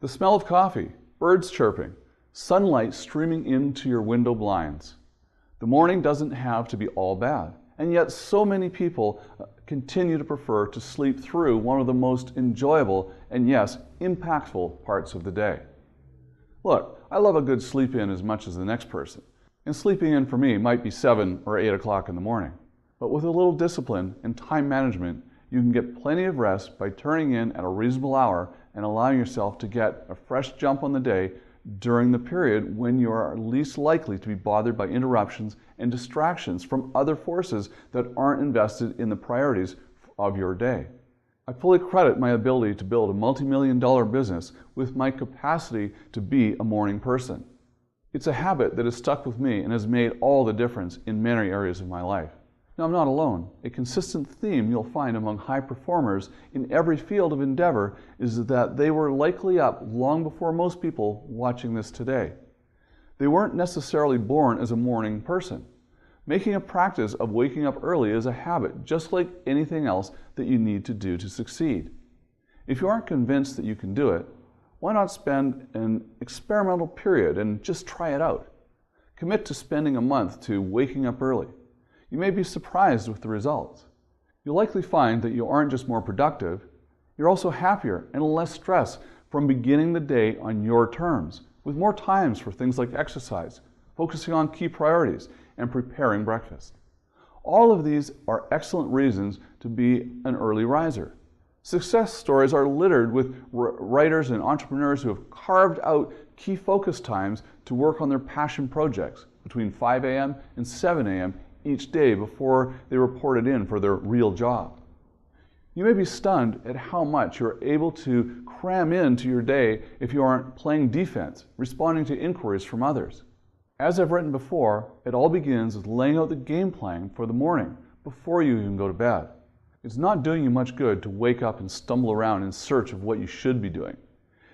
The smell of coffee, birds chirping, sunlight streaming into your window blinds. The morning doesn't have to be all bad, and yet so many people continue to prefer to sleep through one of the most enjoyable and yes, impactful parts of the day. Look, I love a good sleep in as much as the next person, and sleeping in for me might be 7 or 8 o'clock in the morning. But with a little discipline and time management, you can get plenty of rest by turning in at a reasonable hour and allowing yourself to get a fresh jump on the day during the period when you are least likely to be bothered by interruptions and distractions from other forces that aren't invested in the priorities of your day. I fully credit my ability to build a multi-million-dollar business with my capacity to be a morning person. It's a habit that has stuck with me and has made all the difference in many areas of my life. Now, I'm not alone. A consistent theme you'll find among high performers in every field of endeavor is that they were likely up long before most people watching this today. They weren't necessarily born as a morning person. Making a practice of waking up early is a habit, just like anything else that you need to do to succeed. If you aren't convinced that you can do it, why not spend an experimental period and just try it out? Commit to spending a month to waking up early. You may be surprised with the results. You'll likely find that you aren't just more productive, you're also happier and less stressed from beginning the day on your terms, with more times for things like exercise, focusing on key priorities, and preparing breakfast. All of these are excellent reasons to be an early riser. Success stories are littered with writers and entrepreneurs who have carved out key focus times to work on their passion projects between 5 a.m. and 7 a.m. each day before they reported in for their real job. You may be stunned at how much you're able to cram into your day if you aren't playing defense, responding to inquiries from others. As I've written before, it all begins with laying out the game plan for the morning before you even go to bed. It's not doing you much good to wake up and stumble around in search of what you should be doing.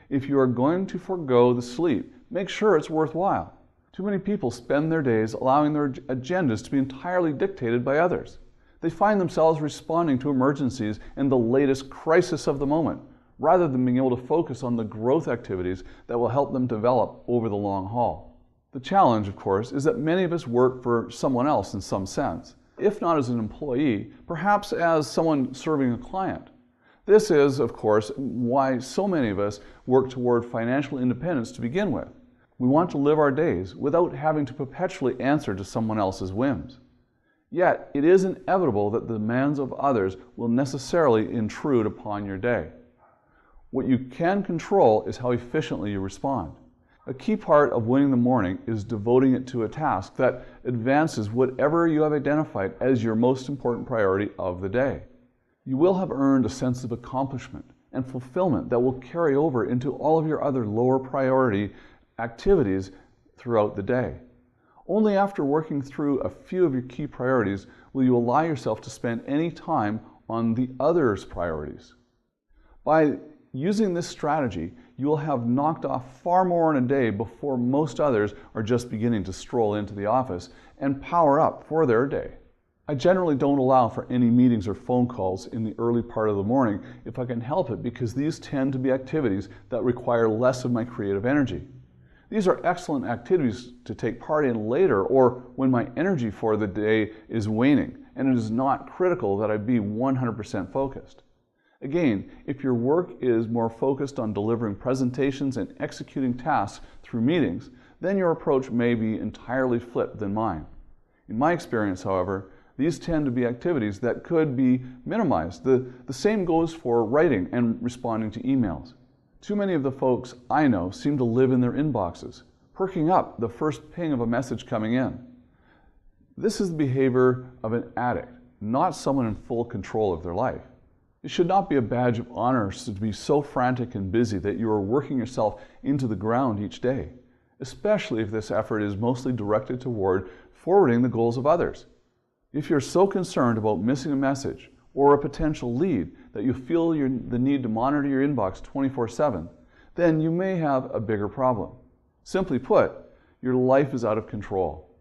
If you are going to forego the sleep, make sure it's worthwhile. Too many people spend their days allowing their agendas to be entirely dictated by others. They find themselves responding to emergencies and the latest crisis of the moment, rather than being able to focus on the growth activities that will help them develop over the long haul. The challenge, of course, is that many of us work for someone else in some sense, if not as an employee, perhaps as someone serving a client. This is, of course, why so many of us work toward financial independence to begin with. We want to live our days without having to perpetually answer to someone else's whims. Yet, it is inevitable that the demands of others will necessarily intrude upon your day. What you can control is how efficiently you respond. A key part of winning the morning is devoting it to a task that advances whatever you have identified as your most important priority of the day. You will have earned a sense of accomplishment and fulfillment that will carry over into all of your other lower priority activities throughout the day. Only after working through a few of your key priorities will you allow yourself to spend any time on the others' priorities. By using this strategy, you will have knocked off far more in a day before most others are just beginning to stroll into the office and power up for their day. I generally don't allow for any meetings or phone calls in the early part of the morning if I can help it, because these tend to be activities that require less of my creative energy. These are excellent activities to take part in later or when my energy for the day is waning and it is not critical that I be 100% focused. Again, if your work is more focused on delivering presentations and executing tasks through meetings, then your approach may be entirely flipped than mine. In my experience, however, these tend to be activities that could be minimized. The same goes for writing and responding to emails. Too many of the folks I know seem to live in their inboxes, perking up the first ping of a message coming in. This is the behavior of an addict, not someone in full control of their life. It should not be a badge of honor to be so frantic and busy that you are working yourself into the ground each day, especially if this effort is mostly directed toward forwarding the goals of others. If you're so concerned about missing a message or a potential lead that you feel the need to monitor your inbox 24/7, then you may have a bigger problem. Simply put, your life is out of control.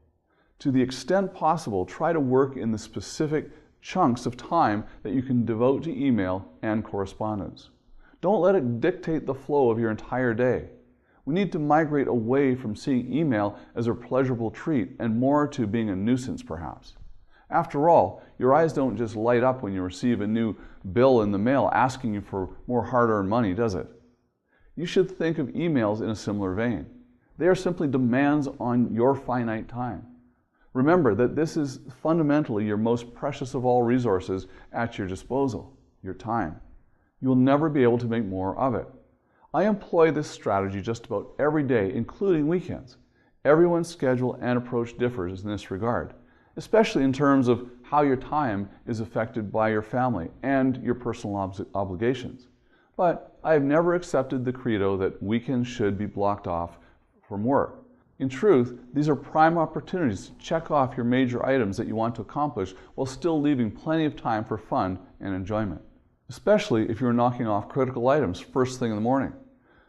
To the extent possible, try to work in the specific chunks of time that you can devote to email and correspondence. Don't let it dictate the flow of your entire day. We need to migrate away from seeing email as a pleasurable treat and more to being a nuisance, perhaps. After all, your eyes don't just light up when you receive a new bill in the mail asking you for more hard-earned money, does it? You should think of emails in a similar vein. They are simply demands on your finite time. Remember that this is fundamentally your most precious of all resources at your disposal, your time. You will never be able to make more of it. I employ this strategy just about every day, including weekends. Everyone's schedule and approach differs in this regard, especially in terms of how your time is affected by your family and your personal obligations. But I have never accepted the credo that weekends should be blocked off from work. In truth, these are prime opportunities to check off your major items that you want to accomplish while still leaving plenty of time for fun and enjoyment, especially if you're knocking off critical items first thing in the morning.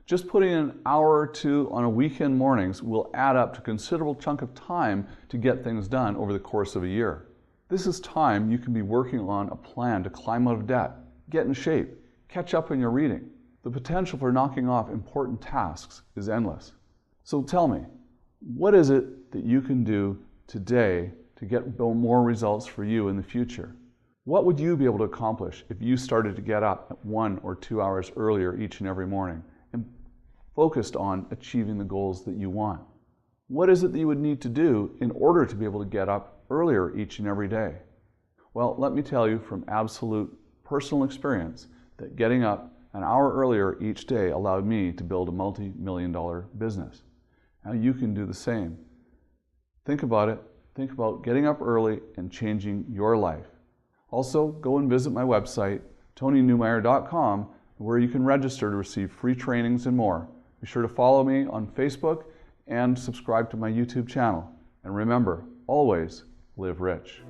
Just putting in an hour or two on a weekend mornings will add up to a considerable chunk of time to get things done over the course of a year. This is time you can be working on a plan to climb out of debt, get in shape, catch up in your reading. The potential for knocking off important tasks is endless. So tell me, what is it that you can do today to get more results for you in the future? What would you be able to accomplish if you started to get up 1 or 2 hours earlier each and every morning and focused on achieving the goals that you want? What is it that you would need to do in order to be able to get up earlier each and every day? Well, let me tell you from absolute personal experience that getting up an hour earlier each day allowed me to build a multi-million-dollar business. Now you can do the same. Think about it. Think about getting up early and changing your life. Also, go and visit my website, tonynewmeyer.com, where you can register to receive free trainings and more. Be sure to follow me on Facebook and subscribe to my YouTube channel. And remember, always live rich.